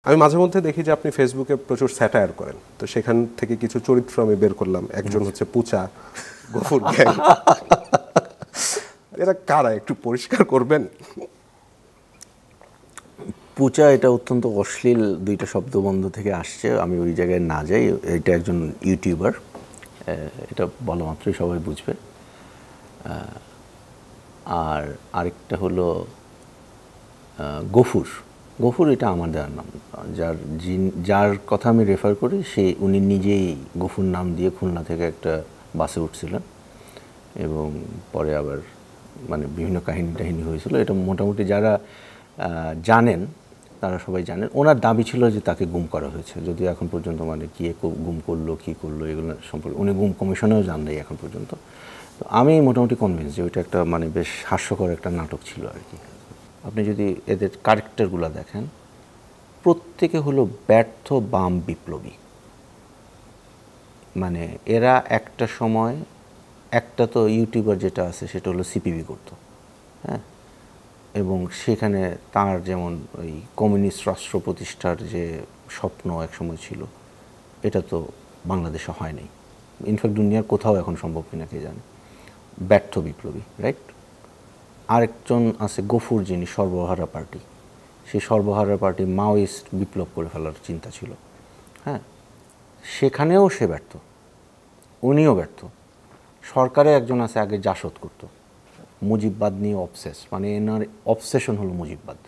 আমি মাঝে মধ্যে দেখি যে আপনি ফেসবুকে প্রচুর স্যাটায়ার করেন, তো সেখান থেকে কিছু চরিত্র আমি বের করলাম। একজন হচ্ছে পুচা, গফুর গ্যাং। এরা কারা, একটু পরিষ্কার করবেন? পুচা এটা অত্যন্ত অশ্লীল দুইটা শব্দবন্ধ থেকে আসছে, আমি ওই জায়গায় না যাই। এটা একজন ইউটিউবার, এটা বলা মাত্রই সবাই বুঝবে। আর আরেকটা হলো গফুর। গফুর এটা আমার দেওয়ার নাম, যার কথা আমি রেফার করি উনি নিজেই গফুর নাম দিয়ে খুলনা থেকে একটা বাসে উঠছিলেন এবং পরে আবার মানে বিভিন্ন কাহিনী টাহিনী হয়েছিল। এটা মোটামুটি যারা জানেন তারা সবাই জানেন। ওনার দাবি ছিল যে তাকে গুম করা হয়েছে, যদিও এখন পর্যন্ত মানে কে গুম করলো, কী করলো এগুলো সম্পর্কে উনি গুম কমিশনেও জান নাই এখন পর্যন্ত। তো আমি মোটামুটি কনভিন্স যে ওইটা একটা মানে বেশ হাস্যকর একটা নাটক ছিল আর কি। আপনি যদি এদের ক্যারেক্টারগুলো দেখেন, প্রত্যেকে হলো ব্যর্থ বাম বিপ্লবী। মানে এরা একটা সময় একটা তো ইউটিউবার যেটা আছে সেটা হলো সিপিবি করতো, হ্যাঁ, এবং সেখানে তার যেমন ওই কমিউনিস্ট রাষ্ট্র প্রতিষ্ঠার যে স্বপ্ন একসময় ছিল, এটা তো বাংলাদেশে হয় নাই, ইনফ্যাক্ট দুনিয়ার কোথাও এখন সম্ভব কিনা কে জানে। ব্যর্থ বিপ্লবী, রাইট। আরেকজন আছে গফুর, যিনি সর্বহারা পার্টি। সেই সর্বহারা পার্টি মাওয়িস্ট বিপ্লব করে ফেলার চিন্তা ছিল, হ্যাঁ, সেখানেও সে ব্যর্থ, উনিও ব্যর্থ। সরকারে একজন আছে আগে জাসদ করতো, মুজিববাদ নিয়ে অবসেস, মানে এনার অবসেশন হলো মুজিববাদ,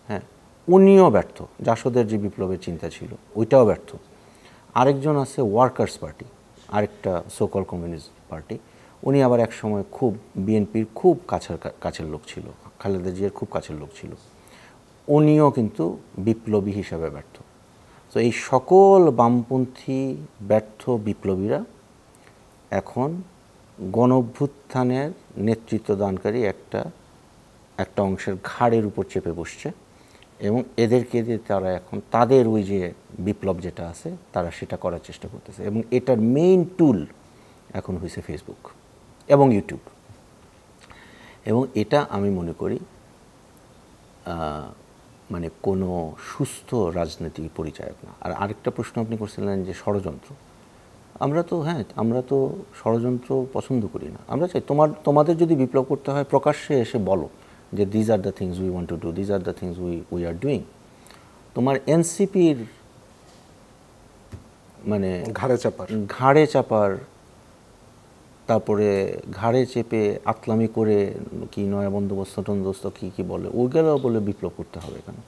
হ্যাঁ, উনিও ব্যর্থ। জাসদের যে বিপ্লবের চিন্তা ছিল ওইটাও ব্যর্থ। আরেকজন আছে ওয়ার্কার্স পার্টি, আরেকটা সোকল কমিউনিস্ট পার্টি। উনি আবার এক সময় খুব বিএনপির খুব কাছের লোক ছিল, খালেদা জিয়ার খুব কাছের লোক ছিল। উনিও কিন্তু বিপ্লবী হিসাবে ব্যর্থ। তো এই সকল বামপন্থী ব্যর্থ বিপ্লবীরা এখন গণঅভ্যুত্থানের নেতৃত্ব দানকারী একটা অংশের ঘাড়ের উপর চেপে বসছে এবং এদেরকে দিয়ে তারা এখন তাদের ওই যে বিপ্লব যেটা আছে তারা সেটা করার চেষ্টা করতেছে। এবং এটার মেইন টুল এখন হয়েছে ফেসবুক এবং ইউটিউব। এবং এটা আমি মনে করি মানে কোনো সুস্থ রাজনীতি পরিচায়ক না। আর আরেকটা প্রশ্ন আপনি করছিলেন যে ষড়যন্ত্র। আমরা তো ষড়যন্ত্র পছন্দ করি না। আমরা চাই তোমাদের যদি বিপ্লব করতে হয় প্রকাশ্যে এসে বলো যে these are the things we want to do, these are the things we are doing. তোমার এনসিপির মানে ঘাড়ে চাপার তারপরে ঘাড়ে চেপে আতলামি করে কি নয়া বন্দোবস্ত টন্দোবস্ত কী বলে, ওইগুলো বলে বিপ্লব করতে হবে কেন?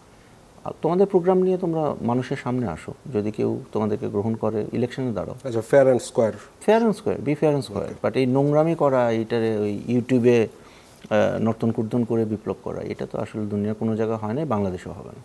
তোমাদের প্রোগ্রাম নিয়ে তোমরা মানুষের সামনে আসো, যদি কেউ তোমাদেরকে গ্রহণ করে ইলেকশনে দাঁড়াও। আচ্ছা, fair and square, B fair and square. But এই নোংরামি করা, এইটারে ওই ইউটিউবে নর্তন কুর্দন করে বিপ্লব করা, এটা তো আসলে দুনিয়ার কোনো জায়গায় হয় না, বাংলাদেশেও হবে না।